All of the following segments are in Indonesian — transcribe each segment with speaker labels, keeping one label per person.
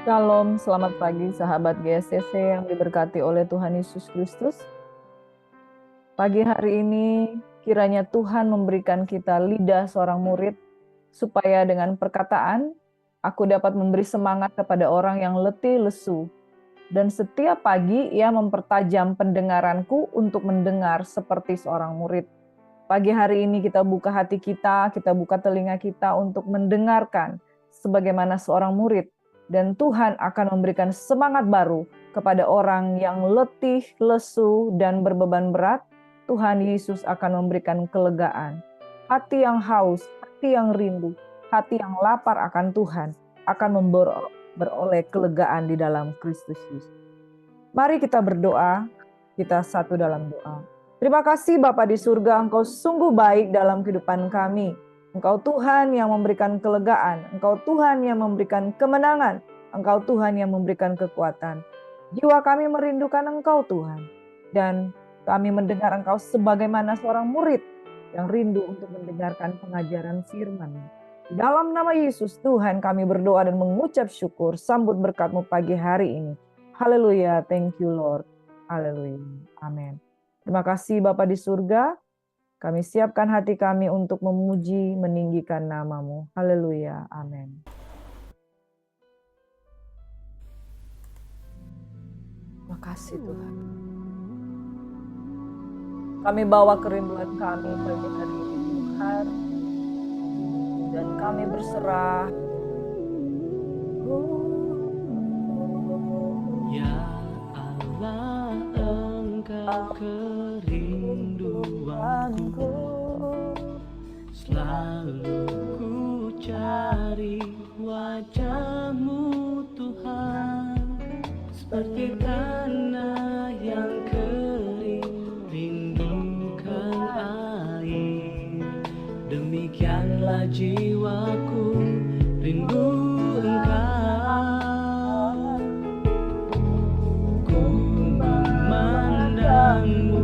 Speaker 1: Shalom, selamat pagi sahabat GSCC yang diberkati oleh Tuhan Yesus Kristus. Pagi hari ini kiranya Tuhan memberikan kita lidah seorang murid supaya dengan perkataan aku dapat memberi semangat kepada orang yang letih lesu. Dan setiap pagi ia mempertajam pendengaranku untuk mendengar seperti seorang murid. Pagi hari ini kita buka hati kita buka telinga kita untuk mendengarkan sebagaimana seorang murid. Dan Tuhan akan memberikan semangat baru kepada orang yang letih, lesu, dan berbeban berat. Tuhan Yesus akan memberikan kelegaan. Hati yang haus, hati yang rindu, hati yang lapar akan Tuhan akan beroleh kelegaan di dalam Kristus Yesus. Mari kita berdoa, kita satu dalam doa. Terima kasih Bapa di surga, Engkau sungguh baik dalam kehidupan kami. Engkau Tuhan yang memberikan kelegaan, Engkau Tuhan yang memberikan kemenangan, Engkau Tuhan yang memberikan kekuatan. Jiwa kami merindukan Engkau Tuhan, dan kami mendengar Engkau sebagaimana seorang murid yang rindu untuk mendengarkan pengajaran firman. Dalam nama Yesus Tuhan kami berdoa dan mengucap syukur, sambut berkat-Mu pagi hari ini. Haleluya, thank you Lord. Haleluya, amin. Terima kasih Bapa di surga. Kami siapkan hati kami untuk memuji, meninggikan nama-Mu. Haleluya. Amin. Terima kasih Tuhan. Kami bawa kerinduan kami pagi hari ini Tuhan. Dan kami berserah.
Speaker 2: Ya Allah, Engkau kerinduanku, selalu ku cari wajah-Mu Tuhan, seperti tanah yang kering rindukan air. Demikianlah jiwaku rindu Engkau. Ku memandang-Mu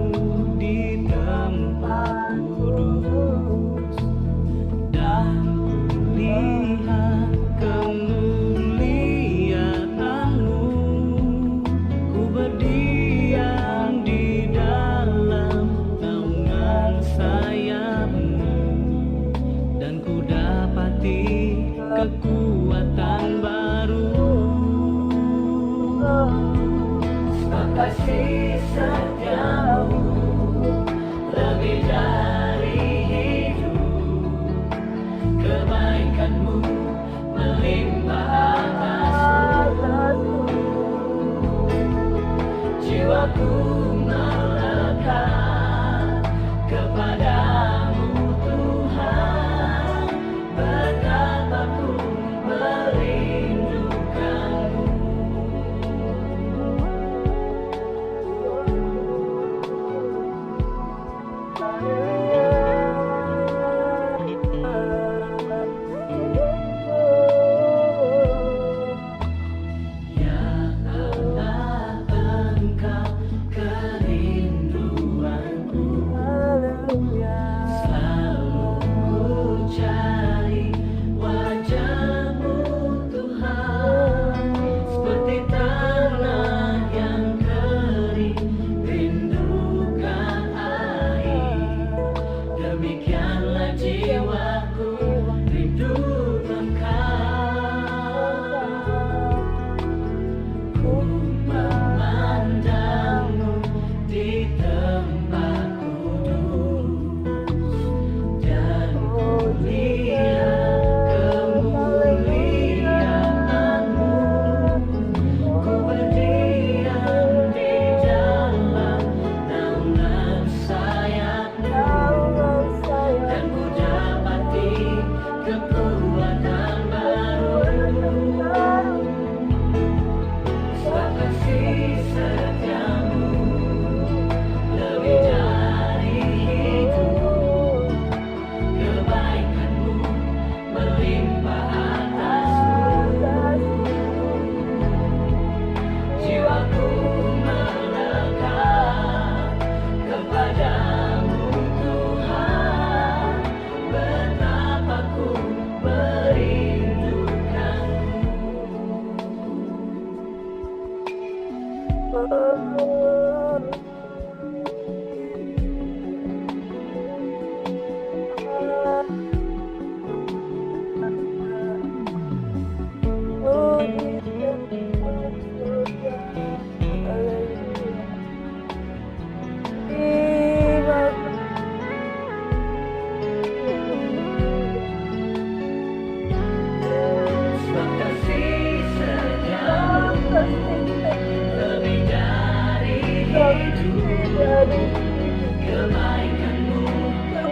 Speaker 2: di tempat kudus, dan ku lihat kemuliaan-Mu. Ku berdiam di dalam naungan sayap-Mu, dan ku dapati kekuatan baru. Sebab kasih setiamu lebih dari hidup, kebaikan-Mu melimpah atasku. Jiwaku melekat kepadamu Tuhan, betapa ku merindukan-Mu. kebaikan-Mu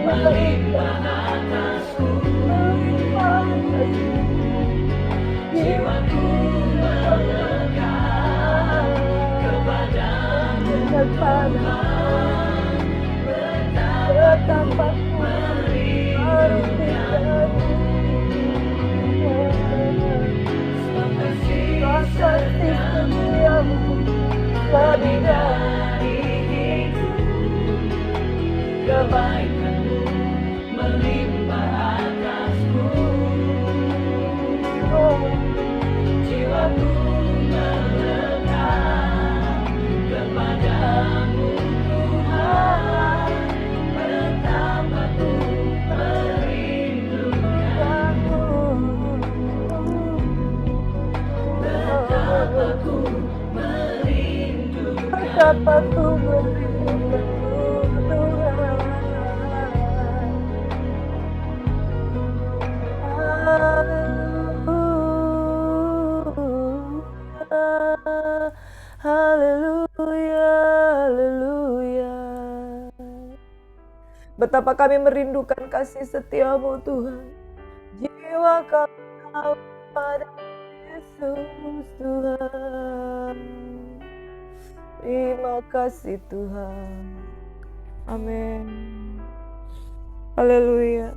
Speaker 2: melimpah atasku. Jiwaku melekat kepadamu Tuhan, betapa ku merindukanmu. Sebab kasih setiamu lebih dari itu, kebaikan-Mu melimpah atasku. Jiwaku melekat kepadamu Tuhan, betapa ku merindukanmu. Betapa ku merindukanmu. Betapa ku merindukanmu Tuhan. Haleluya, haleluya. Betapa kami merindukan kasih setiamu Tuhan. Jiwa kami haus pada Yesus Tuhan. Terima kasih Tuhan. Amin. Haleluya.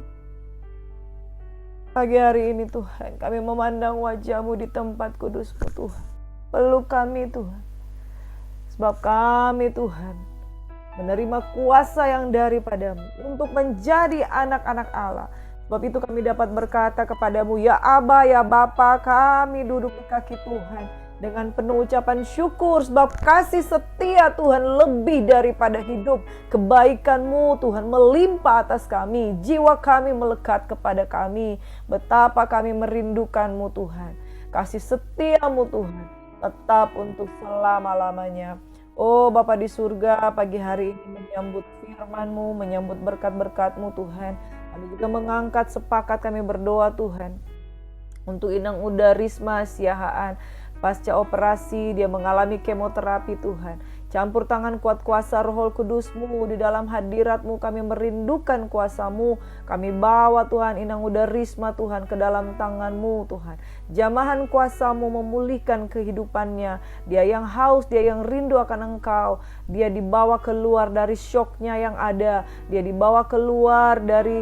Speaker 2: Pagi hari ini Tuhan, kami memandang wajah-Mu di tempat kudus-Mu Tuhan. Peluk kami Tuhan. Sebab kami Tuhan menerima kuasa yang daripada-Mu untuk menjadi anak-anak Allah. Sebab itu kami dapat berkata kepada-Mu, ya Aba, ya Bapa, kami duduk di kaki Tuhan dengan penuh ucapan syukur. Sebab kasih setia Tuhan lebih daripada hidup. Kebaikan-Mu Tuhan melimpah atas kami. Jiwa kami melekat kepada kami. Betapa kami merindukan-Mu Tuhan. Kasih setia-Mu Tuhan tetap untuk selama-lamanya. Oh Bapa di surga, pagi hari ini menyambut firman-Mu, menyambut berkat-berkat-Mu Tuhan. Kami juga mengangkat sepakat kami berdoa Tuhan. Untuk Inang Uda Risma Siahaan, pasca operasi dia mengalami kemoterapi Tuhan. Campur tangan kuat kuasa Roh Kudus-Mu di dalam hadirat-Mu, kami merindukan kuasa-Mu. Kami bawa Tuhan Inang Uda Risma Tuhan ke dalam tangan-Mu Tuhan. Jamahan kuasa-Mu memulihkan kehidupannya. Dia yang haus, dia yang rindu akan Engkau. Dia dibawa keluar dari syoknya yang ada. Dia dibawa keluar dari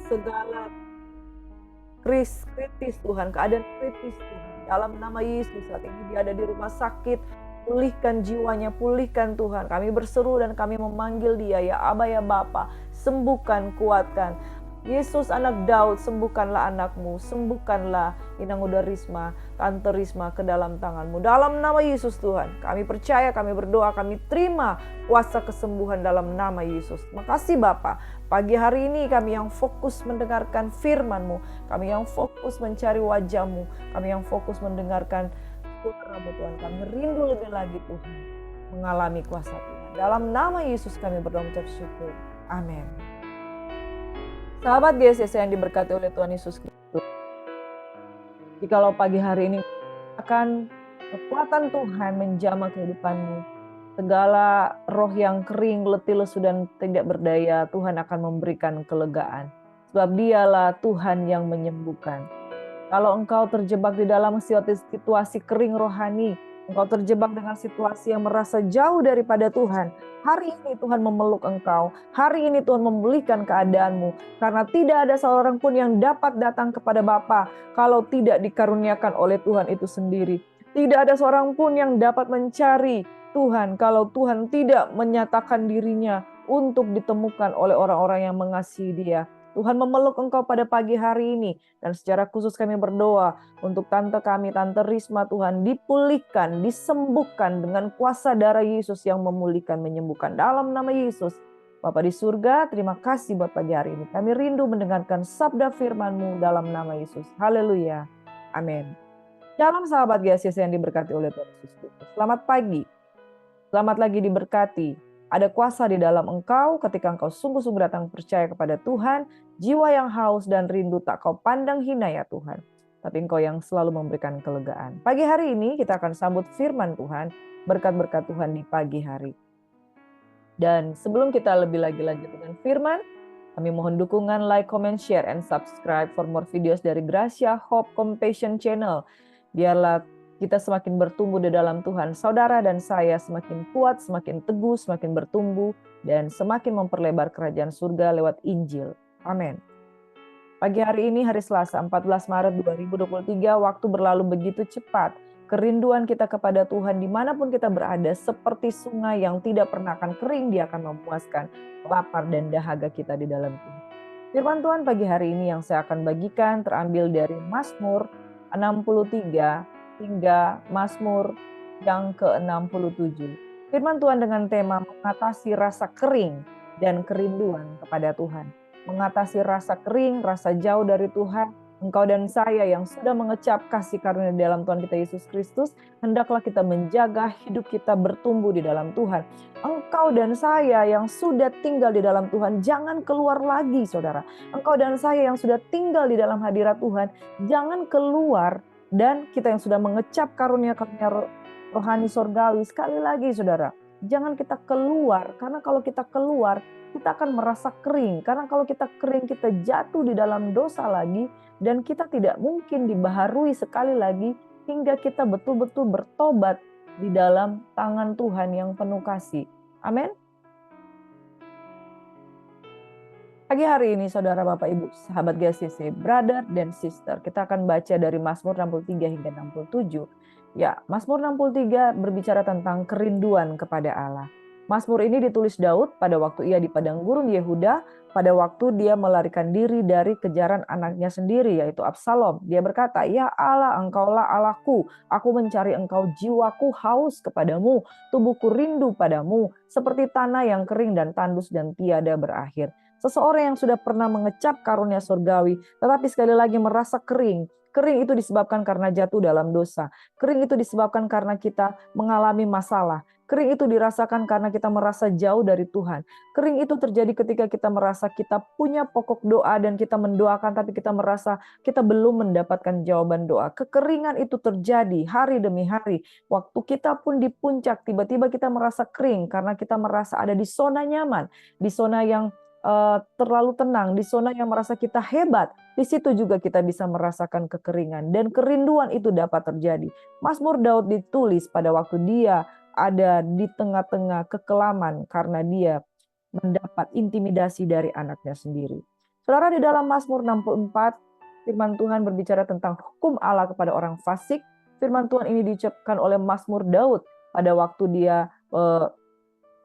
Speaker 2: segala kritis Tuhan, keadaan kritis Tuhan. Dalam nama Yesus, saat ini dia ada di rumah sakit. Pulihkan jiwanya, pulihkan Tuhan. Kami berseru dan kami memanggil dia, ya Aba, ya Bapa. Sembuhkan, kuatkan. Yesus anak Daud, sembuhkanlah anakmu, sembuhkanlah Inang Uda Risma, Tante Risma ke dalam tangan-Mu. Dalam nama Yesus Tuhan, kami percaya, kami berdoa, kami terima kuasa kesembuhan dalam nama Yesus. Makasih Bapa, pagi hari ini kami yang fokus mendengarkan firman-Mu, kami yang fokus mencari wajah-Mu, kami yang fokus mendengarkan suara-Mu Tuhan. Kami rindu lebih lagi Tuhan, mengalami kuasa Tuhan. Dalam nama Yesus kami berdoa mengucap syukur. Amin. Sahabat GSS yang diberkati oleh Tuhan Yesus Kristus, jikalau pagi hari ini akan kekuatan Tuhan menjamah kehidupanmu, segala roh yang kering, letih, lesu, dan tidak berdaya, Tuhan akan memberikan kelegaan. Sebab dialah Tuhan yang menyembuhkan. Kalau engkau terjebak di dalam situasi kering rohani, engkau terjebak dengan situasi yang merasa jauh daripada Tuhan, hari ini Tuhan memeluk engkau. Hari ini Tuhan memulihkan keadaanmu. Karena tidak ada seorang pun yang dapat datang kepada Bapa kalau tidak dikaruniakan oleh Tuhan itu sendiri. Tidak ada seorang pun yang dapat mencari Tuhan kalau Tuhan tidak menyatakan dirinya untuk ditemukan oleh orang-orang yang mengasihi Dia. Tuhan memeluk engkau pada pagi hari ini. Dan secara khusus kami berdoa untuk tante kami, Tante Risma, Tuhan dipulihkan, disembuhkan dengan kuasa darah Yesus yang memulihkan, menyembuhkan. Dalam nama Yesus. Bapa di surga, terima kasih buat pagi hari ini. Kami rindu mendengarkan sabda firman-Mu dalam nama Yesus. Haleluya. Amin. Shalom sahabat GSS yang diberkati oleh Tuhan Yesus Kristus. Selamat pagi. Selamat lagi diberkati. Ada kuasa di dalam engkau ketika engkau sungguh-sungguh datang percaya kepada Tuhan. Jiwa yang haus dan rindu tak kau pandang hina ya Tuhan. Tapi engkau yang selalu memberikan kelegaan. Pagi hari ini kita akan sambut firman Tuhan. Berkat-berkat Tuhan di pagi hari. Dan sebelum kita lebih lagi lanjut dengan firman, kami mohon dukungan like, comment, share, and subscribe for more videos dari Gracia Hope Compassion Channel. Biarlah kita semakin bertumbuh di dalam Tuhan. Saudara dan saya semakin kuat, semakin teguh, semakin bertumbuh, dan semakin memperlebar kerajaan surga lewat Injil. Amin. Pagi hari ini, hari Selasa, 14 Maret 2023, waktu berlalu begitu cepat. Kerinduan kita kepada Tuhan dimanapun kita berada, seperti sungai yang tidak pernah akan kering, dia akan memuaskan lapar dan dahaga kita di dalam Tuhan. Firman Tuhan pagi hari ini yang saya akan bagikan terambil dari Mazmur 63 hingga Mazmur yang ke-67. Firman Tuhan dengan tema mengatasi rasa kering dan kerinduan kepada Tuhan. Mengatasi rasa kering, rasa jauh dari Tuhan. Engkau dan saya yang sudah mengecap kasih karunia di dalam Tuhan kita Yesus Kristus, hendaklah kita menjaga hidup kita bertumbuh di dalam Tuhan. Engkau dan saya yang sudah tinggal di dalam Tuhan, jangan keluar lagi, saudara. Engkau dan saya yang sudah tinggal di dalam hadirat Tuhan, jangan keluar. Dan kita yang sudah mengecap karunia-karunia rohani sorgawi, sekali lagi saudara, jangan kita keluar, karena kalau kita keluar, kita akan merasa kering. Karena kalau kita kering, kita jatuh di dalam dosa lagi, dan kita tidak mungkin dibaharui sekali lagi, hingga kita betul-betul bertobat di dalam tangan Tuhan yang penuh kasih. Amin. Pagi hari ini saudara, Bapak, Ibu, sahabat GCC, brother dan sister, kita akan baca dari Mazmur 63 hingga 67. Ya, Mazmur 63 berbicara tentang kerinduan kepada Allah. Mazmur ini ditulis Daud pada waktu ia di padang gurun Yehuda, pada waktu dia melarikan diri dari kejaran anaknya sendiri, yaitu Absalom. Dia berkata, "Ya Allah, Engkaulah Allahku, aku mencari Engkau, jiwaku haus kepadamu, tubuhku rindu padamu, seperti tanah yang kering dan tandus dan tiada berakhir." Seseorang yang sudah pernah mengecap karunia surgawi, tetapi sekali lagi merasa kering. Kering itu disebabkan karena jatuh dalam dosa. Kering itu disebabkan karena kita mengalami masalah. Kering itu dirasakan karena kita merasa jauh dari Tuhan. Kering itu terjadi ketika kita merasa kita punya pokok doa dan kita mendoakan, tapi kita merasa kita belum mendapatkan jawaban doa. Kekeringan itu terjadi hari demi hari. Waktu kita pun di puncak, tiba-tiba kita merasa kering karena kita merasa ada di zona nyaman, di zona yang terlalu tenang, di zona yang merasa kita hebat. Di situ juga kita bisa merasakan kekeringan dan kerinduan itu dapat terjadi. Mazmur Daud ditulis pada waktu dia ada di tengah-tengah kekelaman karena dia mendapat intimidasi dari anaknya sendiri. Saudara, di dalam Mazmur 64, firman Tuhan berbicara tentang hukum Allah kepada orang fasik. Firman Tuhan ini diucapkan oleh Mazmur Daud pada waktu dia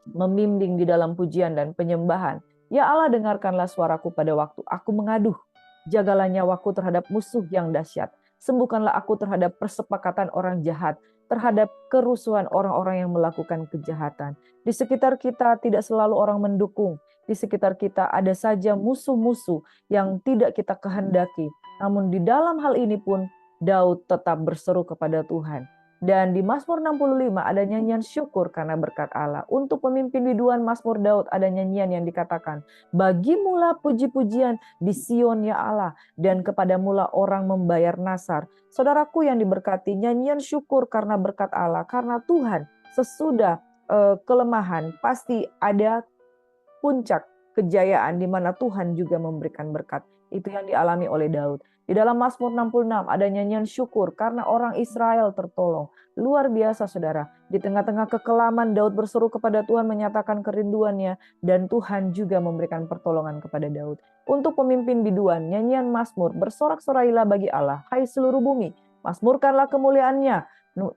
Speaker 2: membimbing di dalam pujian dan penyembahan. Ya Allah, dengarkanlah suaraku pada waktu aku mengaduh. Jagalah nyawaku terhadap musuh yang dahsyat. Sembuhkanlah aku terhadap persepakatan orang jahat, terhadap kerusuhan orang-orang yang melakukan kejahatan. Di sekitar kita tidak selalu orang mendukung. Di sekitar kita ada saja musuh-musuh yang tidak kita kehendaki. Namun di dalam hal ini pun Daud tetap berseru kepada Tuhan. Dan di Mazmur 65 ada nyanyian syukur karena berkat Allah. Untuk pemimpin biduan Mazmur Daud ada nyanyian yang dikatakan, "Bagimulah puji-pujian di Sion ya Allah, dan kepadamulah orang membayar nasar." Saudaraku yang diberkati, nyanyian syukur karena berkat Allah, karena Tuhan sesudah kelemahan pasti ada puncak kejayaan di mana Tuhan juga memberikan berkat. Itu yang dialami oleh Daud. Di dalam Mazmur 66 ada nyanyian syukur karena orang Israel tertolong. Luar biasa saudara. Di tengah-tengah kekelaman Daud berseru kepada Tuhan menyatakan kerinduannya dan Tuhan juga memberikan pertolongan kepada Daud. Untuk pemimpin biduan, nyanyian Mazmur, bersorak-sorailah bagi Allah, hai seluruh bumi. Mazmurkanlah kemuliaannya,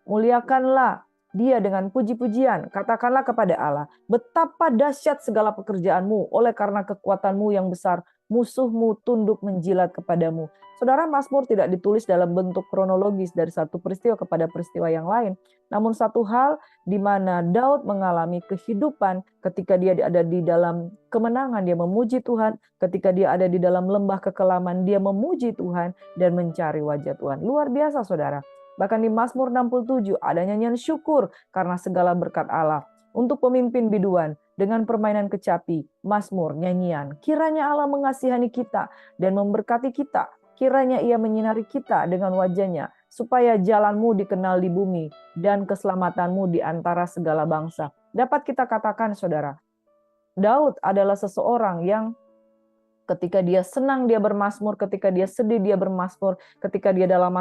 Speaker 2: muliakanlah Dia dengan puji-pujian, katakanlah kepada Allah, betapa dahsyat segala pekerjaanmu, oleh karena kekuatanmu yang besar, musuhmu tunduk menjilat kepadamu. Saudara, Mazmur tidak ditulis dalam bentuk kronologis dari satu peristiwa kepada peristiwa yang lain, namun satu hal di mana Daud mengalami kehidupan ketika dia ada di dalam kemenangan, dia memuji Tuhan, ketika dia ada di dalam lembah kekelaman, dia memuji Tuhan dan mencari wajah Tuhan. Luar biasa saudara. Bahkan di Mazmur 67 ada nyanyian syukur karena segala berkat Allah. Untuk pemimpin biduan dengan permainan kecapi, Mazmur, nyanyian. Kiranya Allah mengasihani kita dan memberkati kita. Kiranya Ia menyinari kita dengan wajahnya, supaya jalanmu dikenal di bumi dan keselamatanmu di antara segala bangsa. Dapat kita katakan saudara, Daud adalah seseorang yang ketika dia senang dia bermazmur, ketika dia sedih dia bermazmur, ketika dia dalam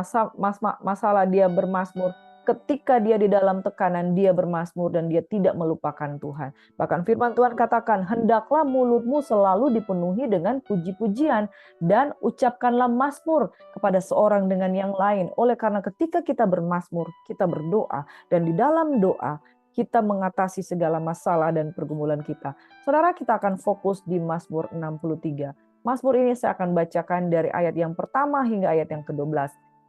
Speaker 2: masalah dia bermazmur, ketika dia di dalam tekanan dia bermazmur dan dia tidak melupakan Tuhan. Bahkan firman Tuhan katakan, hendaklah mulutmu selalu dipenuhi dengan puji-pujian dan ucapkanlah mazmur kepada seorang dengan yang lain. Oleh karena ketika kita bermazmur, kita berdoa, dan di dalam doa kita mengatasi segala masalah dan pergumulan kita. Saudara, kita akan fokus di Mazmur 63. Mazmur ini saya akan bacakan dari ayat yang pertama hingga ayat yang ke-12.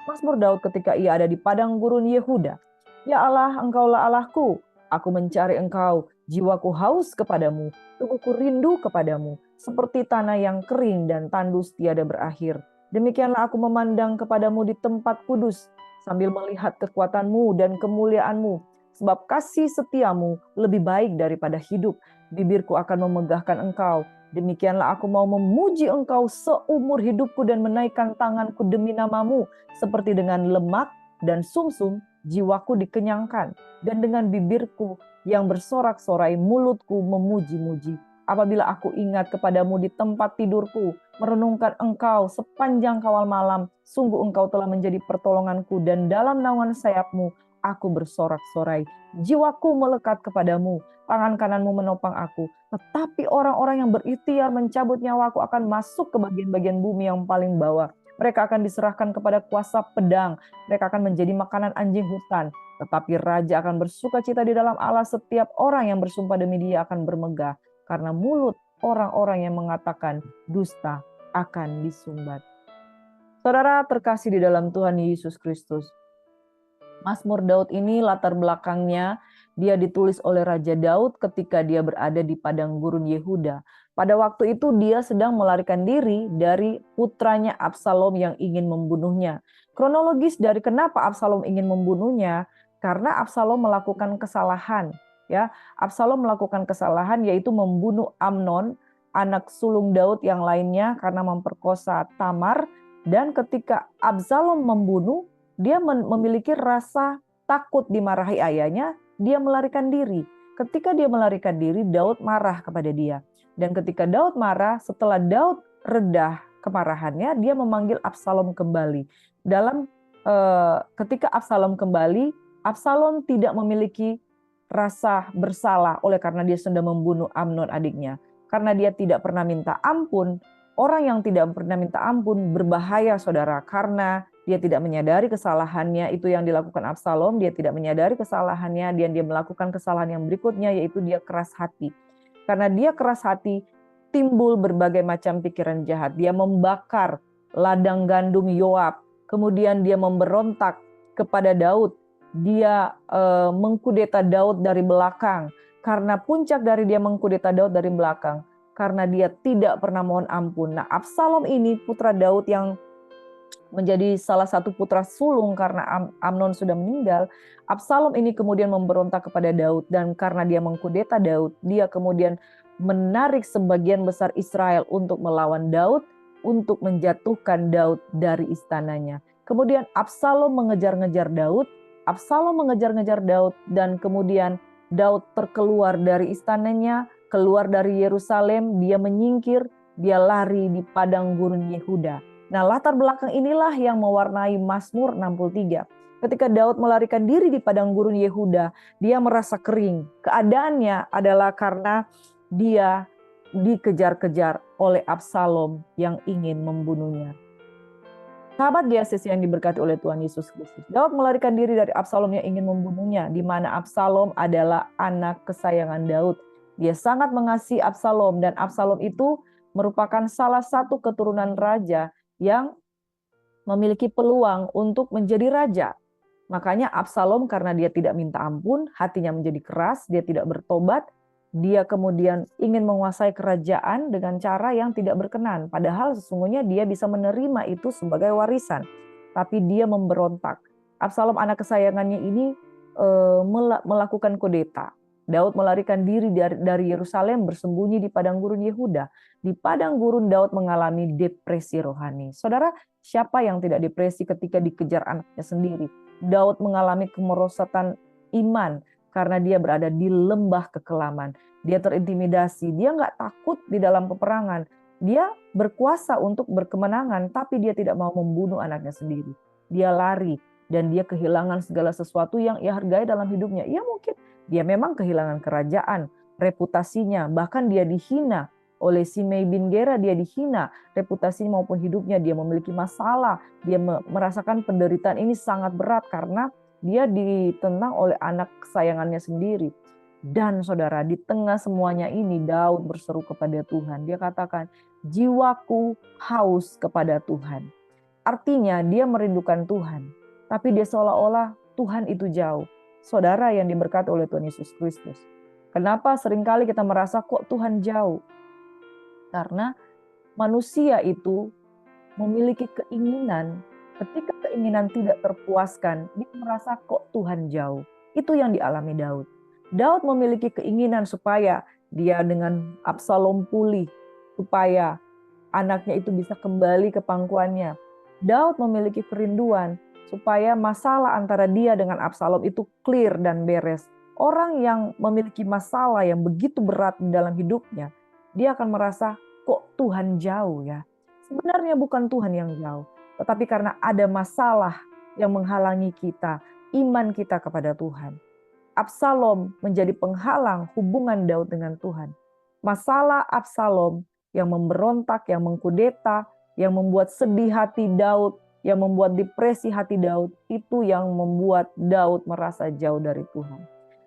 Speaker 2: Mazmur Daud ketika ia ada di padang gurun Yehuda. Ya Allah, Engkaulah Allahku, aku mencari Engkau, jiwaku haus kepadamu, tubuhku rindu kepadamu, seperti tanah yang kering dan tandus tiada berakhir. Demikianlah aku memandang kepadamu di tempat kudus, sambil melihat kekuatanmu dan kemuliaanmu. Sebab kasih setiamu lebih baik daripada hidup. Bibirku akan memegahkan Engkau. Demikianlah aku mau memuji Engkau seumur hidupku dan menaikkan tanganku demi namamu. Seperti dengan lemak dan sumsum, jiwaku dikenyangkan. Dan dengan bibirku yang bersorak-sorai, mulutku memuji-muji. Apabila aku ingat kepadamu di tempat tidurku, merenungkan Engkau sepanjang kawal malam, sungguh Engkau telah menjadi pertolonganku, dan dalam naungan sayapmu aku bersorak-sorai. Jiwaku melekat kepadamu, tangan kananmu menopang aku. Tetapi orang-orang yang berikhtiar mencabut nyawaku akan masuk ke bagian-bagian bumi yang paling bawah. Mereka akan diserahkan kepada kuasa pedang. Mereka akan menjadi makanan anjing hutan. Tetapi raja akan bersuka cita di dalam Allah. Setiap orang yang bersumpah demi dia akan bermegah. Karena mulut orang-orang yang mengatakan dusta akan disumbat. Saudara terkasih di dalam Tuhan Yesus Kristus, Mazmur Daud ini latar belakangnya dia ditulis oleh Raja Daud ketika dia berada di padang gurun Yehuda. Pada waktu itu dia sedang melarikan diri dari putranya Absalom yang ingin membunuhnya. Kronologis dari kenapa Absalom ingin membunuhnya, karena Absalom melakukan kesalahan. Ya, Absalom melakukan kesalahan yaitu membunuh Amnon, anak sulung Daud yang lainnya karena memperkosa Tamar. Dan ketika Absalom membunuh, dia memiliki rasa takut dimarahi ayahnya, dia melarikan diri. Ketika dia melarikan diri, Daud marah kepada dia. Dan ketika Daud marah, setelah Daud redah kemarahannya, dia memanggil Absalom kembali. Ketika Absalom kembali, Absalom tidak memiliki rasa bersalah oleh karena dia sudah membunuh Amnon adiknya. Karena dia tidak pernah minta ampun, orang yang tidak pernah minta ampun berbahaya, saudara, karena dia tidak menyadari kesalahannya. Itu yang dilakukan Absalom, dia tidak menyadari kesalahannya, dan dia melakukan kesalahan yang berikutnya, yaitu dia keras hati. Karena dia keras hati, timbul berbagai macam pikiran jahat. Dia membakar ladang gandum Yoab, kemudian dia memberontak kepada Daud. Dia mengkudeta Daud dari belakang. Karena puncak dari dia mengkudeta Daud dari belakang, karena dia tidak pernah mohon ampun. Nah, Absalom ini putra Daud yang menjadi salah satu putra sulung karena Amnon sudah meninggal. Absalom ini kemudian memberontak kepada Daud, dan karena dia mengkudeta Daud, dia kemudian menarik sebagian besar Israel untuk melawan Daud, untuk menjatuhkan Daud dari istananya. Kemudian Absalom mengejar-ngejar Daud, dan kemudian Daud terkeluar dari istananya, keluar dari Yerusalem, dia menyingkir, dia lari di padang gurun Yehuda. Nah, latar belakang inilah yang mewarnai Mazmur 63. Ketika Daud melarikan diri di padang gurun Yehuda, dia merasa kering. Keadaannya adalah karena dia dikejar-kejar oleh Absalom yang ingin membunuhnya. Sahabat GSS yang diberkati oleh Tuhan Yesus Kristus, Daud melarikan diri dari Absalom yang ingin membunuhnya, di mana Absalom adalah anak kesayangan Daud. Dia sangat mengasihi Absalom, dan Absalom itu merupakan salah satu keturunan raja yang memiliki peluang untuk menjadi raja. Makanya Absalom, karena dia tidak minta ampun, hatinya menjadi keras, dia tidak bertobat, dia kemudian ingin menguasai kerajaan dengan cara yang tidak berkenan. Padahal sesungguhnya dia bisa menerima itu sebagai warisan. Tapi dia memberontak. Absalom, anak kesayangannya ini melakukan kudeta. Daud melarikan diri dari Yerusalem, bersembunyi di padang gurun Yehuda. Di padang gurun Daud mengalami depresi rohani. Saudara, siapa yang tidak depresi ketika dikejar anaknya sendiri? Daud mengalami kemerosotan iman. karena dia berada di lembah kekelaman. Dia terintimidasi, dia nggak takut di dalam peperangan. Dia berkuasa untuk berkemenangan, tapi dia tidak mau membunuh anaknya sendiri. Dia lari dan dia kehilangan segala sesuatu yang ia hargai dalam hidupnya. Ia mungkin dia memang kehilangan kerajaan, reputasinya, bahkan dia dihina oleh Simei bin Gera, dia dihina reputasinya maupun hidupnya, dia memiliki masalah, dia merasakan penderitaan ini sangat berat karena dia ditentang oleh anak kesayangannya sendiri. Dan saudara, di tengah semuanya ini Daud berseru kepada Tuhan. Dia katakan, jiwaku haus kepada Tuhan. Artinya dia merindukan Tuhan, tapi dia seolah-olah Tuhan itu jauh. Saudara yang diberkati oleh Tuhan Yesus Kristus. Kenapa seringkali kita merasa kok Tuhan jauh? Karena manusia itu memiliki keinginan, ketika keinginan tidak terpuaskan, dia merasa kok Tuhan jauh. Itu yang dialami Daud. Daud memiliki keinginan supaya dia dengan Absalom pulih, supaya anaknya itu bisa kembali ke pangkuannya. Daud memiliki kerinduan supaya masalah antara dia dengan Absalom itu clear dan beres. Orang yang memiliki masalah yang begitu berat di dalam hidupnya, dia akan merasa kok Tuhan jauh ya. Sebenarnya bukan Tuhan yang jauh, tetapi karena ada masalah yang menghalangi kita, iman kita kepada Tuhan. Absalom menjadi penghalang hubungan Daud dengan Tuhan. Masalah Absalom yang memberontak, yang mengkudeta, yang membuat sedih hati Daud, yang membuat depresi hati Daud, itu yang membuat Daud merasa jauh dari Tuhan.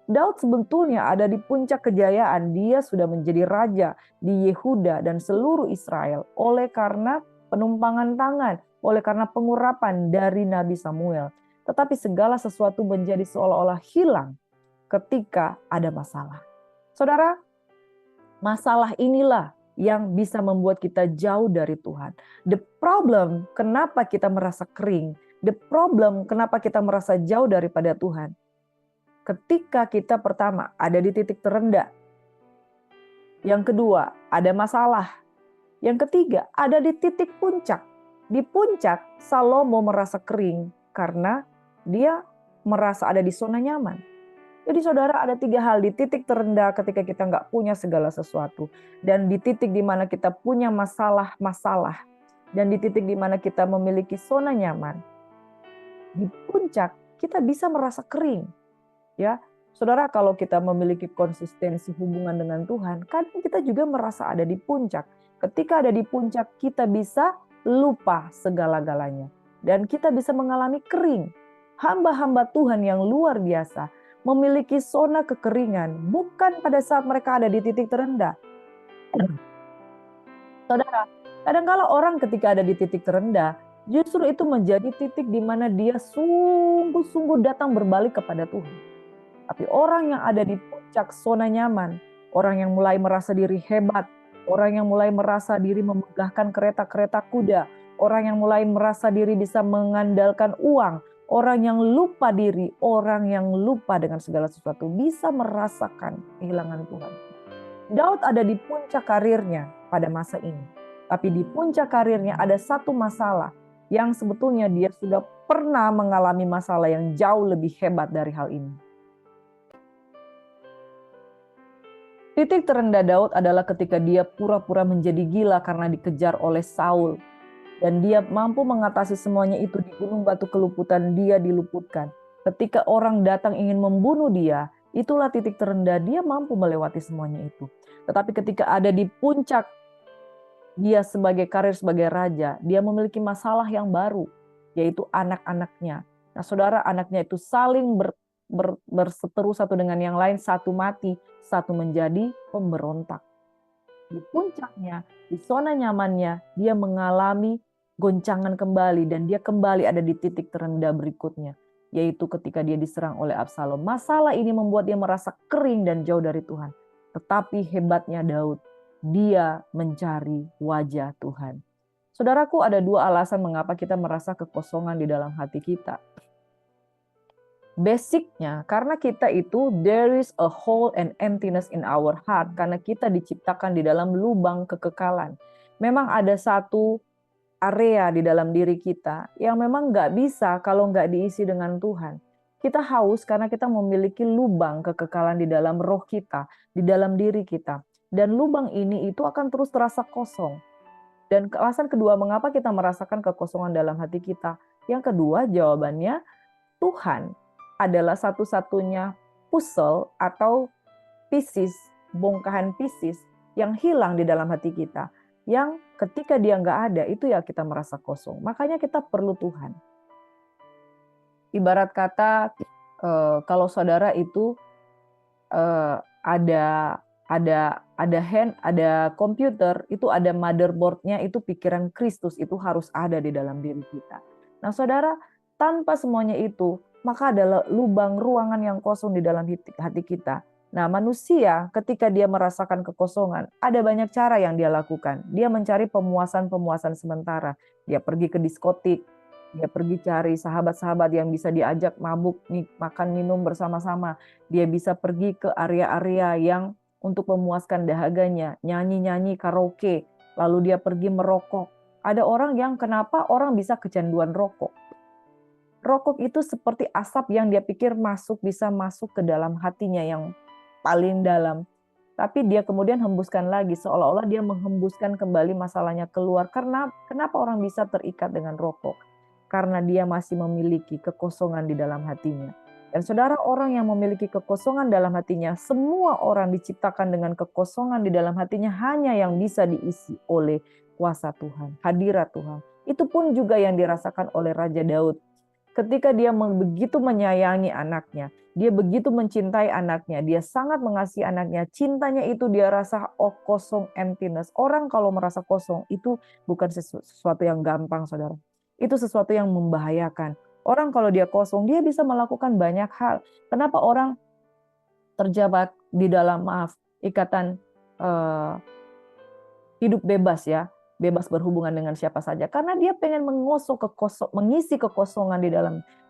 Speaker 2: Daud sebetulnya ada di puncak kejayaan, dia sudah menjadi raja di Yehuda dan seluruh Israel oleh karena penumpangan tangan, oleh karena pengurapan dari Nabi Samuel. Tetapi segala sesuatu menjadi seolah-olah hilang ketika ada masalah. Saudara, masalah inilah yang bisa membuat kita jauh dari Tuhan. The problem, kenapa kita merasa kering? The problem, kenapa kita merasa jauh daripada Tuhan? Ketika kita pertama ada di titik terendah. Yang kedua, ada masalah. Yang ketiga, ada di titik puncak. Di puncak, Salomo merasa kering karena dia merasa ada di zona nyaman. Jadi saudara, ada 3 hal di titik terendah ketika kita nggak punya segala sesuatu. Dan di titik di mana kita punya masalah-masalah. Dan di titik di mana kita memiliki zona nyaman. Di puncak, kita bisa merasa kering. Ya, saudara, kalau kita memiliki konsistensi hubungan dengan Tuhan, kadang kita juga merasa ada di puncak. Ketika ada di puncak, kita bisa lupa segala-galanya. Dan kita bisa mengalami kering. Hamba-hamba Tuhan yang luar biasa memiliki zona kekeringan, bukan pada saat mereka ada di titik terendah. Saudara, kadang-kala orang ketika ada di titik terendah, justru itu menjadi titik di mana dia sungguh-sungguh datang berbalik kepada Tuhan. Tapi orang yang ada di puncak zona nyaman, orang yang mulai merasa diri hebat, orang yang mulai merasa diri memegahkan kereta-kereta kuda, orang yang mulai merasa diri bisa mengandalkan uang, orang yang lupa diri, orang yang lupa dengan segala sesuatu, bisa merasakan kehilangan Tuhan. Daud ada di puncak karirnya pada masa ini. Tapi di puncak karirnya ada satu masalah yang sebetulnya dia sudah pernah mengalami masalah yang jauh lebih hebat dari hal ini. Titik terendah Daud adalah ketika dia pura-pura menjadi gila karena dikejar oleh Saul. Dan dia mampu mengatasi semuanya itu di gunung batu keluputan, dia diluputkan. Ketika orang datang ingin membunuh dia, itulah titik terendah, dia mampu melewati semuanya itu. Tetapi ketika ada di puncak, dia sebagai karir sebagai raja, dia memiliki masalah yang baru, yaitu anak-anaknya. Nah saudara, anaknya itu saling berseteru satu dengan yang lain, satu mati, satu menjadi pemberontak. Di puncaknya, di zona nyamannya, dia mengalami goncangan kembali dan dia kembali ada di titik terendah berikutnya, yaitu ketika dia diserang oleh Absalom. Masalah ini membuat dia merasa kering dan jauh dari Tuhan. Tetapi hebatnya Daud, dia mencari wajah Tuhan. Saudaraku, ada 2 alasan mengapa kita merasa kekosongan di dalam hati kita. Basicnya karena kita itu there is a hole and emptiness in our heart, karena kita diciptakan di dalam lubang kekekalan. Memang ada satu area di dalam diri kita yang memang nggak bisa kalau nggak diisi dengan Tuhan. Kita haus karena kita memiliki lubang kekekalan di dalam roh kita, di dalam diri kita. Dan lubang ini itu akan terus terasa kosong. Dan alasan kedua, mengapa kita merasakan kekosongan dalam hati kita? Yang kedua, jawabannya Tuhan adalah satu-satunya puzzle atau pieces, bongkahan pieces yang hilang di dalam hati kita. Yang ketika dia nggak ada, itu ya kita merasa kosong. Makanya kita perlu Tuhan. Ibarat kata kalau saudara itu ada komputer, itu ada motherboard-nya, itu pikiran Kristus itu harus ada di dalam diri kita. Nah, saudara, tanpa semuanya itu, maka adalah lubang ruangan yang kosong di dalam hati kita. Nah, manusia ketika dia merasakan kekosongan, ada banyak cara yang dia lakukan. Dia mencari pemuasan-pemuasan sementara. Dia pergi ke diskotik, dia pergi cari sahabat-sahabat yang bisa diajak mabuk, makan, minum bersama-sama. Dia bisa pergi ke area-area yang untuk memuaskan dahaganya, nyanyi-nyanyi, karaoke. Lalu dia pergi merokok. Ada orang yang kenapa orang bisa kecanduan rokok. Rokok itu seperti asap yang dia pikir bisa masuk ke dalam hatinya yang paling dalam. Tapi dia kemudian hembuskan lagi, seolah-olah dia menghembuskan kembali masalahnya keluar. Karena kenapa orang bisa terikat dengan rokok? Karena dia masih memiliki kekosongan di dalam hatinya. Dan saudara, orang yang memiliki kekosongan dalam hatinya, semua orang diciptakan dengan kekosongan di dalam hatinya hanya yang bisa diisi oleh kuasa Tuhan, hadirat Tuhan. Itu pun juga yang dirasakan oleh Raja Daud. Ketika dia begitu menyayangi anaknya, dia begitu mencintai anaknya, dia sangat mengasihi anaknya, cintanya itu dia rasa kosong, emptiness. Orang kalau merasa kosong itu bukan sesuatu yang gampang, saudara. Itu sesuatu yang membahayakan. Orang kalau dia kosong, dia bisa melakukan banyak hal. Kenapa orang terjebak di dalam ikatan hidup bebas ya, bebas berhubungan dengan siapa saja? Karena dia pengen mengisi kekosongan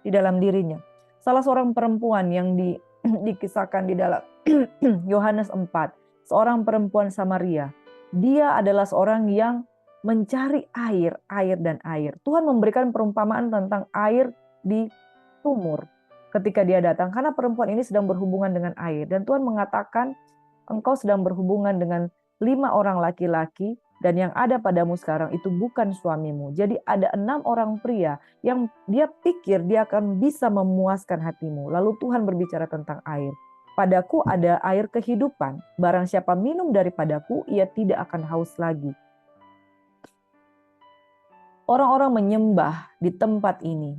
Speaker 2: di dalam dirinya. Salah seorang perempuan yang dikisahkan di dalam Yohanes 4, seorang perempuan Samaria. Dia adalah seorang yang mencari air dan air. Tuhan memberikan perumpamaan tentang air di sumur ketika dia datang. Karena perempuan ini sedang berhubungan dengan air. Dan Tuhan mengatakan, engkau sedang berhubungan dengan 5 orang laki-laki, dan yang ada padamu sekarang itu bukan suamimu. Jadi ada 6 orang pria yang dia pikir dia akan bisa memuaskan hatimu. Lalu Tuhan berbicara tentang air. Padaku ada air kehidupan. Barang siapa minum daripadaku, ia tidak akan haus lagi. Orang-orang menyembah di tempat ini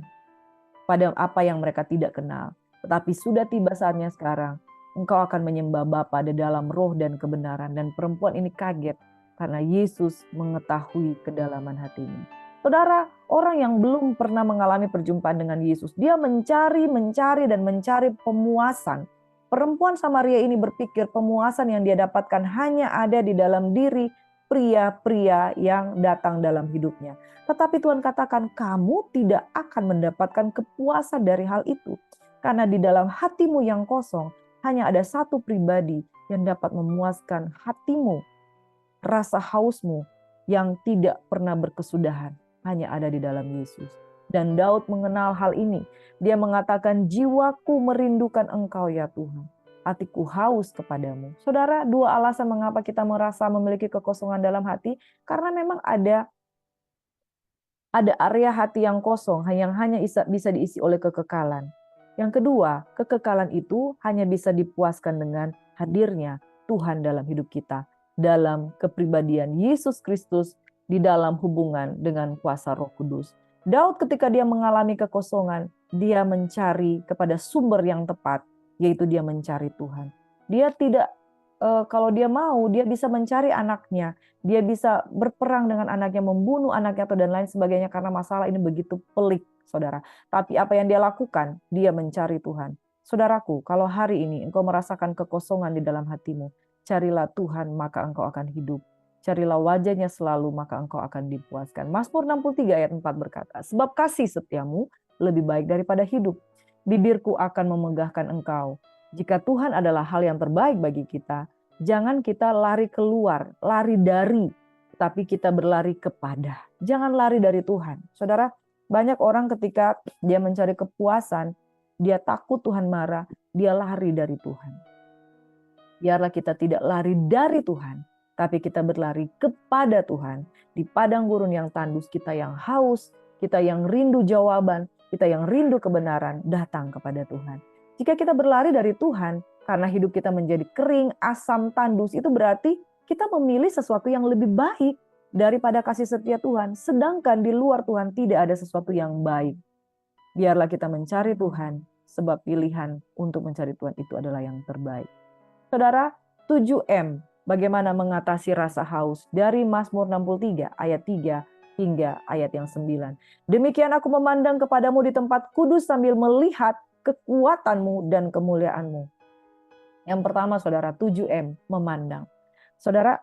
Speaker 2: pada apa yang mereka tidak kenal. Tetapi sudah tiba saatnya sekarang. Engkau akan menyembah Bapa di dalam roh dan kebenaran. Dan perempuan ini kaget karena Yesus mengetahui kedalaman hatinya. Saudara, orang yang belum pernah mengalami perjumpaan dengan Yesus, dia mencari dan mencari pemuasan. Perempuan Samaria ini berpikir pemuasan yang dia dapatkan hanya ada di dalam diri pria-pria yang datang dalam hidupnya. Tetapi Tuhan katakan, kamu tidak akan mendapatkan kepuasan dari hal itu. Karena di dalam hatimu yang kosong, hanya ada satu pribadi yang dapat memuaskan hatimu, rasa hausmu yang tidak pernah berkesudahan. Hanya ada di dalam Yesus. Dan Daud mengenal hal ini. Dia mengatakan, jiwaku merindukan engkau ya Tuhan. Hatiku haus kepadamu. Saudara, 2 alasan mengapa kita merasa memiliki kekosongan dalam hati. Karena memang ada area hati yang kosong yang hanya bisa diisi oleh kekekalan. Yang kedua, kekekalan itu hanya bisa dipuaskan dengan hadirnya Tuhan dalam hidup kita. Dalam kepribadian Yesus Kristus di dalam hubungan dengan kuasa Roh Kudus. Daud ketika dia mengalami kekosongan, dia mencari kepada sumber yang tepat, yaitu dia mencari Tuhan. Dia tidak, kalau dia mau, dia bisa mencari anaknya. Dia bisa berperang dengan anaknya, membunuh anaknya atau dan lain sebagainya karena masalah ini begitu pelik, saudara. Tapi apa yang dia lakukan? Dia mencari Tuhan. Saudaraku, kalau hari ini engkau merasakan kekosongan di dalam hatimu, carilah Tuhan maka engkau akan hidup. Carilah wajahnya selalu maka engkau akan dipuaskan. Mazmur 63 ayat 4 berkata, sebab kasih setiamu lebih baik daripada hidup. Bibirku akan memegahkan engkau. Jika Tuhan adalah hal yang terbaik bagi kita, jangan kita lari keluar, lari dari, tapi kita berlari kepada. Jangan lari dari Tuhan. Saudara, banyak orang ketika dia mencari kepuasan, dia takut Tuhan marah, dia lari dari Tuhan. Biarlah kita tidak lari dari Tuhan, tapi kita berlari kepada Tuhan. Di padang gurun yang tandus, kita yang haus, kita yang rindu jawaban, kita yang rindu kebenaran, datang kepada Tuhan. Jika kita berlari dari Tuhan, karena hidup kita menjadi kering, asam, tandus, itu berarti kita memilih sesuatu yang lebih baik daripada kasih setia Tuhan. Sedangkan di luar Tuhan tidak ada sesuatu yang baik. Biarlah kita mencari Tuhan, sebab pilihan untuk mencari Tuhan itu adalah yang terbaik. Saudara, 7M, bagaimana mengatasi rasa haus dari Mazmur 63 ayat 3 hingga ayat yang 9. Demikian aku memandang kepadamu di tempat kudus sambil melihat kekuatanmu dan kemuliaanmu. Yang pertama saudara, 7M, memandang. Saudara,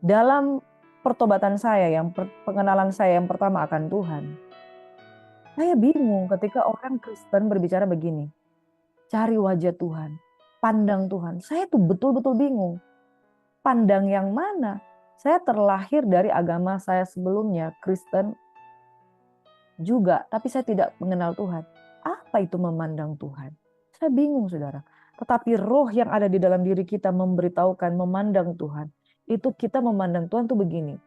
Speaker 2: dalam pertobatan saya, pengenalan saya yang pertama akan Tuhan, saya bingung ketika orang Kristen berbicara begini, cari wajah Tuhan, pandang Tuhan. Saya tuh betul-betul bingung. Pandang yang mana? Saya terlahir dari agama saya sebelumnya, Kristen juga, tapi saya tidak mengenal Tuhan. Apa itu memandang Tuhan? Saya bingung saudara. Tetapi roh yang ada di dalam diri kita memberitahukan memandang Tuhan. Itu kita memandang Tuhan tuh begini.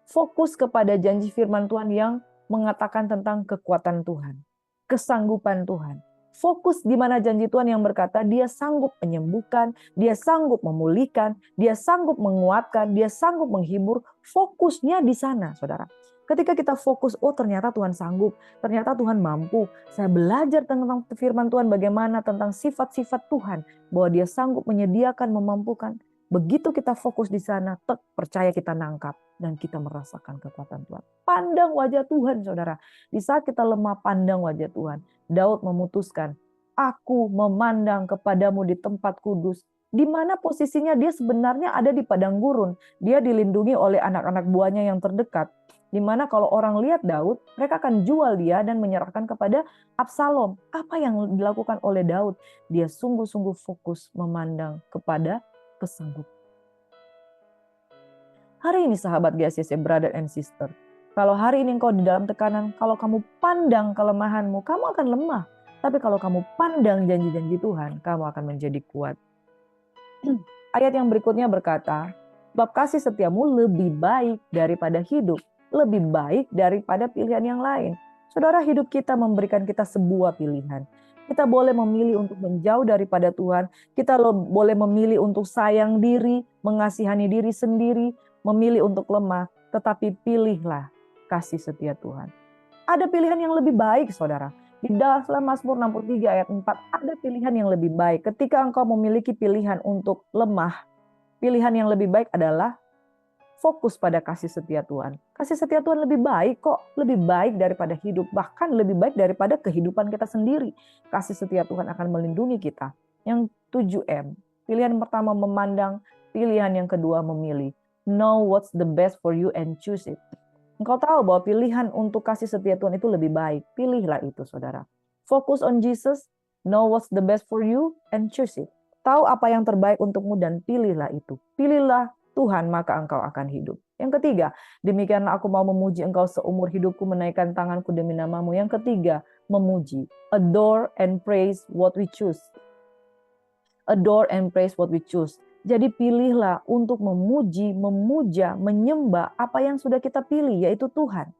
Speaker 2: Fokus kepada janji firman Tuhan yang mengatakan tentang kekuatan Tuhan, kesanggupan Tuhan. Fokus di mana janji Tuhan yang berkata dia sanggup menyembuhkan, dia sanggup memulihkan, dia sanggup menguatkan, dia sanggup menghibur. Fokusnya di sana, saudara. Ketika kita fokus, oh ternyata Tuhan sanggup, ternyata Tuhan mampu. Saya belajar tentang firman Tuhan bagaimana tentang sifat-sifat Tuhan, bahwa dia sanggup menyediakan, memampukan. Begitu kita fokus di sana, percaya kita nangkap dan kita merasakan kekuatan Tuhan. Pandang wajah Tuhan, saudara. Di saat kita lemah, pandang wajah Tuhan. Daud memutuskan, aku memandang kepadamu di tempat kudus. Di mana posisinya dia sebenarnya ada di padang gurun. Dia dilindungi oleh anak-anak buahnya yang terdekat. Di mana kalau orang lihat Daud, mereka akan jual dia dan menyerahkan kepada Absalom. Apa yang dilakukan oleh Daud? Dia sungguh-sungguh fokus memandang kepada kesanggupan. Hari ini sahabat GCC, brother and sister, kalau hari ini engkau di dalam tekanan, kalau kamu pandang kelemahanmu, kamu akan lemah. Tapi kalau kamu pandang janji-janji Tuhan, kamu akan menjadi kuat. Ayat yang berikutnya berkata, sebab kasih setiamu lebih baik daripada hidup, lebih baik daripada pilihan yang lain. Saudara, hidup kita memberikan kita sebuah pilihan. Kita boleh memilih untuk menjauh daripada Tuhan. Kita boleh memilih untuk sayang diri, mengasihani diri sendiri, memilih untuk lemah. Tetapi pilihlah kasih setia Tuhan. Ada pilihan yang lebih baik, saudara. Di dalam Mazmur 63 ayat 4, ada pilihan yang lebih baik. Ketika engkau memiliki pilihan untuk lemah, pilihan yang lebih baik adalah fokus pada kasih setia Tuhan. Kasih setia Tuhan lebih baik kok, lebih baik daripada hidup, bahkan lebih baik daripada kehidupan kita sendiri. Kasih setia Tuhan akan melindungi kita. Yang 7M, pilihan pertama memandang, pilihan yang kedua memilih. Know what's the best for you and choose it. Engkau tahu bahwa pilihan untuk kasih setia Tuhan itu lebih baik. Pilihlah itu, saudara. Focus on Jesus, know what's the best for you, and choose it. Tahu apa yang terbaik untukmu dan pilihlah itu. Pilihlah Tuhan, maka engkau akan hidup. Yang ketiga, demikianlah aku mau memuji engkau seumur hidupku, menaikkan tanganku demi namamu. Yang ketiga, memuji. Adore and praise what we choose. Adore and praise what we choose. Jadi pilihlah untuk memuji, memuja, menyembah apa yang sudah kita pilih, yaitu Tuhan.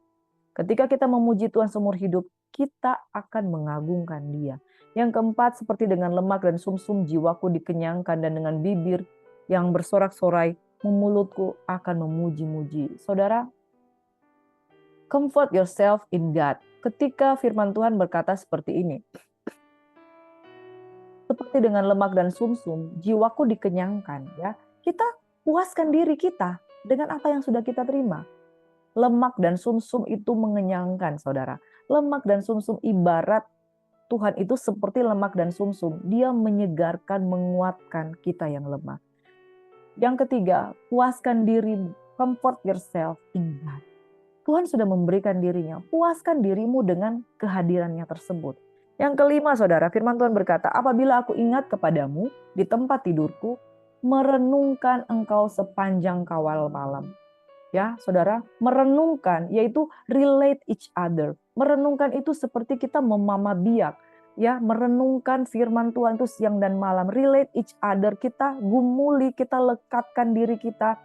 Speaker 2: Ketika kita memuji Tuhan seumur hidup, kita akan mengagungkan Dia. Yang keempat, seperti dengan lemak dan sumsum, jiwaku dikenyangkan, dan dengan bibir yang bersorak-sorai, mulutku akan memuji-muji. Saudara, comfort yourself in God. Ketika firman Tuhan berkata seperti ini, seperti dengan lemak dan sumsum, jiwaku dikenyangkan. Ya, kita puaskan diri kita dengan apa yang sudah kita terima. Lemak dan sumsum itu mengenyangkan, saudara. Lemak dan sumsum ibarat Tuhan itu seperti lemak dan sumsum. Dia menyegarkan, menguatkan kita yang lemah. Yang ketiga, puaskan dirimu. Comfort yourself in God. Tuhan sudah memberikan dirinya. Puaskan dirimu dengan kehadirannya tersebut. Yang kelima, saudara, firman Tuhan berkata, apabila aku ingat kepadamu di tempat tidurku, merenungkan engkau sepanjang kawal malam. Ya, saudara, merenungkan yaitu relate each other. Merenungkan itu seperti kita memama biak. ya, merenungkan firman Tuhan itu siang dan malam, relate each other, kita gumuli, kita lekatkan diri kita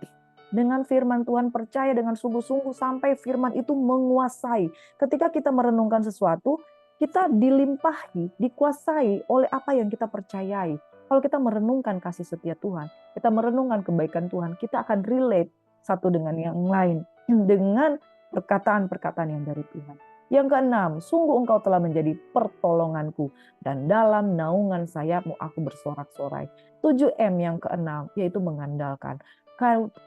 Speaker 2: dengan firman Tuhan, percaya dengan sungguh-sungguh sampai firman itu menguasai. Ketika kita merenungkan sesuatu, kita dilimpahi, dikuasai oleh apa yang kita percayai. Kalau kita merenungkan kasih setia Tuhan, kita merenungkan kebaikan Tuhan, kita akan relate satu dengan yang lain dengan perkataan-perkataan yang dari Tuhan. Yang keenam, sungguh engkau telah menjadi pertolonganku dan dalam naungan sayapmu aku bersorak-sorai. 7M yang keenam, yaitu mengandalkan.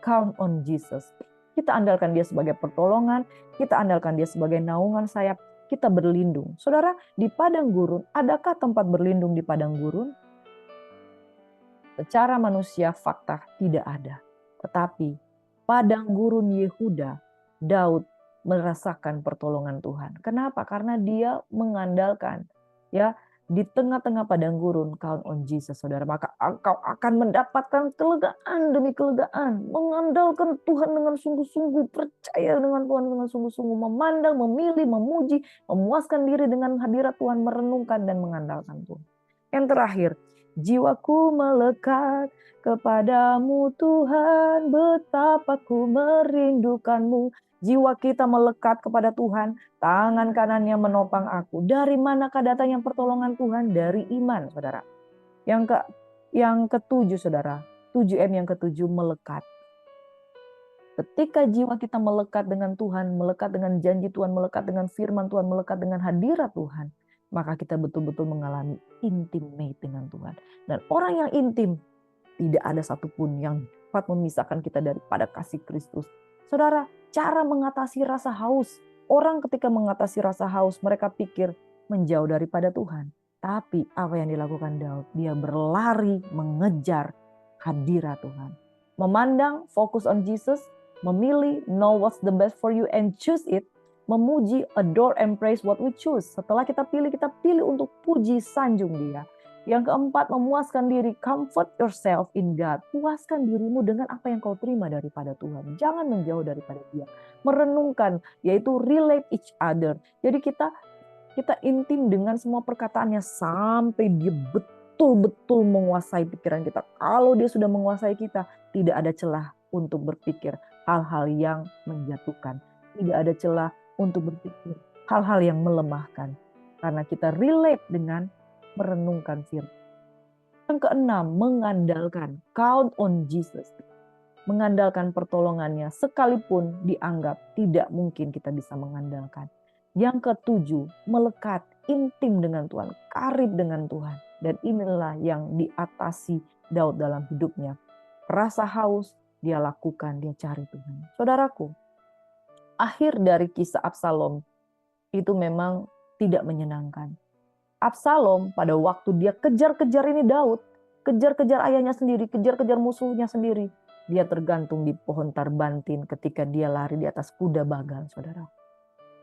Speaker 2: Count on Jesus. Kita andalkan dia sebagai pertolongan, kita andalkan dia sebagai naungan sayap, kita berlindung. Saudara, di padang gurun, adakah tempat berlindung di padang gurun? Secara manusia fakta tidak ada. Tetapi padang gurun Yehuda, Daud merasakan pertolongan Tuhan. Kenapa? Karena dia mengandalkan, ya, di tengah-tengah padang gurun, count on Jesus, saudara. Maka engkau akan mendapatkan kelegaan demi kelegaan. Mengandalkan Tuhan dengan sungguh-sungguh, percaya dengan Tuhan dengan sungguh-sungguh, memandang, memilih, memuji, memuaskan diri dengan hadirat Tuhan, merenungkan dan mengandalkan Tuhan. Yang terakhir, jiwaku melekat kepadamu Tuhan, betapa ku merindukanmu. Jiwa kita melekat kepada Tuhan, tangan kanannya menopang aku. Dari manakah datangnya pertolongan Tuhan? Dari iman, saudara. Yang ketujuh, saudara. 7M yang ketujuh, melekat. Ketika jiwa kita melekat dengan Tuhan, melekat dengan janji Tuhan, melekat dengan firman Tuhan, melekat dengan hadirat Tuhan, maka kita betul-betul mengalami intimate dengan Tuhan. Dan orang yang intim, tidak ada satupun yang dapat memisahkan kita daripada kasih Kristus. Saudara, cara mengatasi rasa haus. Orang ketika mengatasi rasa haus, mereka pikir menjauh daripada Tuhan. Tapi apa yang dilakukan Daud? Dia berlari mengejar hadirat Tuhan. Memandang, fokus on Jesus, memilih, know what's the best for you and choose it. Memuji, adore and praise what we choose. Setelah kita pilih untuk puji, sanjung dia. Yang keempat, memuaskan diri, comfort yourself in God. Puaskan dirimu dengan apa yang kau terima daripada Tuhan. Jangan menjauh daripada dia. Merenungkan, yaitu relate each other. Jadi kita intim dengan semua perkataannya sampai dia betul-betul menguasai pikiran kita. Kalau dia sudah menguasai kita, tidak ada celah untuk berpikir hal-hal yang menjatuhkan. Tidak ada celah untuk berpikir hal-hal yang melemahkan. Karena kita relate dengan merenungkan firman. Yang keenam, mengandalkan. Count on Jesus. Mengandalkan pertolongannya sekalipun dianggap tidak mungkin kita bisa mengandalkan. Yang ketujuh, melekat, intim dengan Tuhan, karib dengan Tuhan. Dan inilah yang diatasi Daud dalam hidupnya. Rasa haus dia lakukan, dia cari Tuhan. Saudaraku, akhir dari kisah Absalom itu memang tidak menyenangkan. Absalom pada waktu dia kejar-kejar ini Daud, kejar-kejar ayahnya sendiri, kejar-kejar musuhnya sendiri. Dia tergantung di pohon tarbantin ketika dia lari di atas kuda bagal, saudara.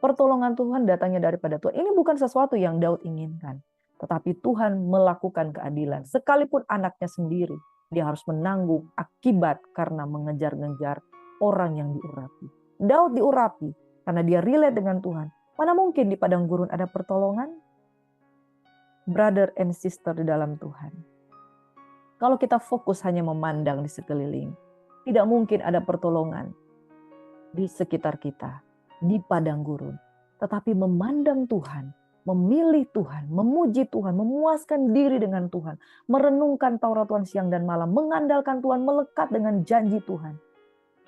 Speaker 2: Pertolongan Tuhan datangnya daripada Tuhan. Ini bukan sesuatu yang Daud inginkan. Tetapi Tuhan melakukan keadilan. Sekalipun anaknya sendiri, dia harus menanggung akibat karena mengejar-ngejar orang yang diurapi. Daud diurapi karena dia relate dengan Tuhan. Mana mungkin di padang gurun ada pertolongan? Brother and sister di dalam Tuhan. Kalau kita fokus hanya memandang di sekeliling, tidak mungkin ada pertolongan di sekitar kita, di padang gurun. Tetapi memandang Tuhan, memilih Tuhan, memuji Tuhan, memuaskan diri dengan Tuhan, merenungkan Taurat Tuhan siang dan malam, mengandalkan Tuhan, melekat dengan janji Tuhan.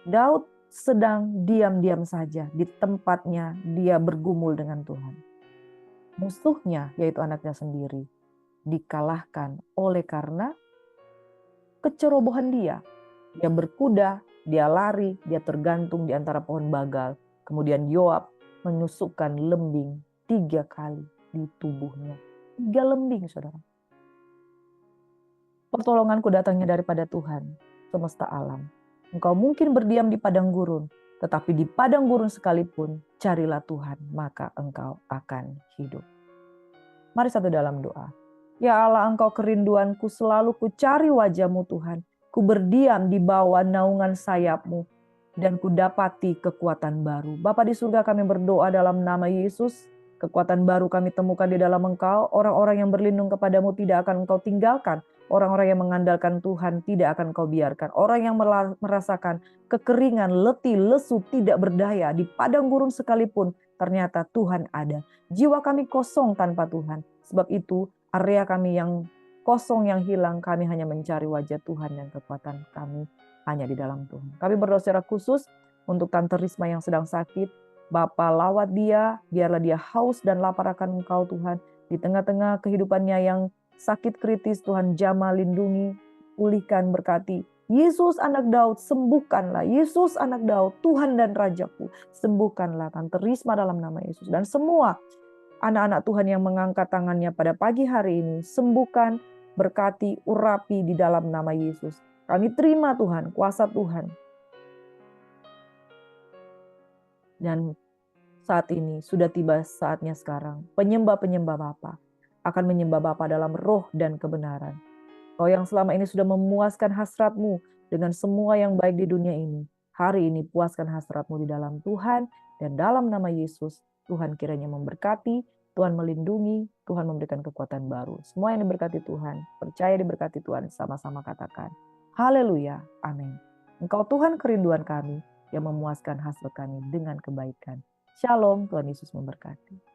Speaker 2: Daud sedang diam-diam saja di tempatnya, dia bergumul dengan Tuhan. Musuhnya, yaitu anaknya sendiri, dikalahkan oleh karena kecerobohan dia. Dia berkuda, dia lari, dia tergantung di antara pohon bagal. Kemudian Yoab menusukkan lembing 3 kali di tubuhnya. 3 lembing, saudara. Pertolonganku datangnya daripada Tuhan, semesta alam. Engkau mungkin berdiam di padang gurun, tetapi di padang gurun sekalipun, carilah Tuhan, maka engkau akan hidup. Mari satu dalam doa. Ya Allah, Engkau kerinduanku, selalu ku cari wajah-Mu Tuhan. Ku berdiam di bawah naungan sayap-Mu, dan ku dapati kekuatan baru. Bapa di surga, kami berdoa dalam nama Yesus, Kekuatan baru kami temukan di dalam Engkau. Orang-orang yang berlindung kepadamu tidak akan Engkau tinggalkan. Orang-orang yang mengandalkan Tuhan tidak akan Engkau biarkan. Orang yang merasakan kekeringan, letih, lesu, tidak berdaya di padang gurun sekalipun, ternyata Tuhan ada. Jiwa kami kosong tanpa Tuhan. Sebab itu area kami yang kosong, yang hilang, kami hanya mencari wajah Tuhan, dan kekuatan kami hanya di dalam Tuhan. Kami berdoa secara khusus untuk Tante Risma yang sedang sakit. Bapa, lawat dia, biarlah dia haus dan lapar akan Engkau Tuhan. Di tengah-tengah kehidupannya yang sakit kritis, Tuhan jamah, lindungi, pulihkan, berkati. Yesus anak Daud, sembuhkanlah. Yesus anak Daud, Tuhan dan Rajaku, sembuhkanlah Tante Risma dalam nama Yesus. Dan semua anak-anak Tuhan yang mengangkat tangannya pada pagi hari ini, sembuhkan, berkati, urapi di dalam nama Yesus. Kami terima Tuhan, kuasa Tuhan. Dan saat ini sudah tiba saatnya sekarang, penyembah-penyembah Bapa akan menyembah Bapa dalam roh dan kebenaran. Kau yang selama ini sudah memuaskan hasratmu dengan semua yang baik di dunia ini, hari ini puaskan hasratmu di dalam Tuhan, dan dalam nama Yesus, Tuhan kiranya memberkati, Tuhan melindungi, Tuhan memberikan kekuatan baru. Semua yang diberkati Tuhan, percaya diberkati Tuhan, sama-sama katakan, haleluya, amin. Engkau Tuhan kerinduan kami, yang memuaskan hasrat kami dengan kebaikan. Shalom, Tuhan Yesus memberkati.